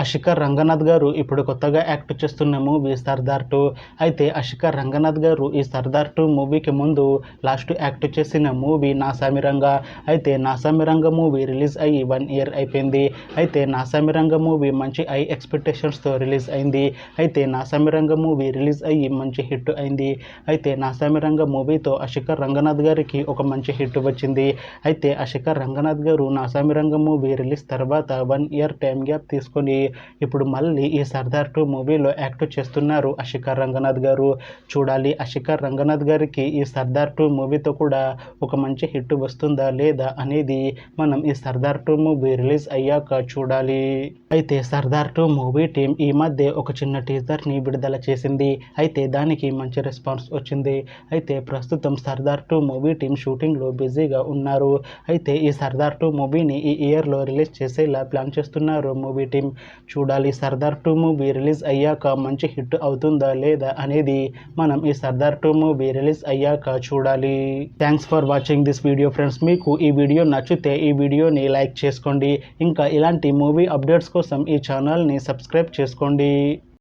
అశిఖర్ రంగనాథ్ గారు ఇప్పుడు కొత్తగా యాక్ట్ చేస్తున్న మూవీ సర్దార్ 2. అయితే అశిఖర్ రంగనాథ్ గారు ఈ సర్దార్ 2 మూవీకి ముందు లాస్ట్ యాక్ట్ చేసిన మూవీ నాసామిరంగా. అయితే నాసామిరంగా మూవీ రిలీజ్ అయ్యి 1 ఇయర్ అయిపోయింది. అయితే నాసామిరంగా మూవీ మంచి హై ఎక్స్పెక్టేషన్స్తో రిలీజ్ అయింది. అయితే నాసామిరంగా మూవీ రిలీజ్ అయ్యి మంచి హిట్ అయింది. అయితే నాసామిరంగా మూవీతో అశిఖర్ రంగనాథ్ గారికి ఒక మంచి హిట్ వచ్చింది. అయితే అశిఖర్ రంగనాథ్ గారు నాసామిరంగా మూవీ రిలీజ్ తర్వాత 1 ఇయర్ టైం గ్యాప్ తీసుకొని ఇప్పుడు మళ్ళీ ఈ సర్దార్ 2 మూవీలో యాక్ట్ చేస్తున్నారు అశిఖర్ రంగనాథ్ గారు. చూడాలి అశిఖర్ రంగనాథ్ గారికి ఈ సర్దార్ 2 మూవీతో కూడా ఒక మంచి హిట్ వస్తుందా లేదా అనేది మనం ఈ సర్దార్ 2 మూవీ రిలీజ్ అయ్యాక చూడాలి. అయితే సర్దార్ 2 మూవీ టీం ఈ మధ్య ఒక చిన్న టీజర్ని విడుదల చేసింది. అయితే దానికి మంచి రెస్పాన్స్ వచ్చింది. అయితే ప్రస్తుతం సర్దార్ 2 మూవీ టీం షూటింగ్లో బిజీగా ఉన్నారు. అయితే ఈ సర్దార్ 2 మూవీని ఈ ఇయర్లో రిలీజ్ చేసేలా ప్లాన్ చేస్తున్నారు మూవీ టీం. చూడాలి సర్దార్ 2 మూవీ రిలీజ్ అయ్యాక మంచి హిట్ అవుతుందా లేదా అనేది మనం ఈ సర్దార్ 2 మూవీ రిలీజ్ అయ్యాక చూడాలి. Thanks for watching this video friends. మీకు ఈ వీడియో నచ్చితే ఈ వీడియోని లైక్ చేసుకోండి. ఇంకా ఇలాంటి మూవీ అప్డేట్స్ కోసం ఈ ఛానల్ని సబ్స్క్రైబ్ చేసుకోండి.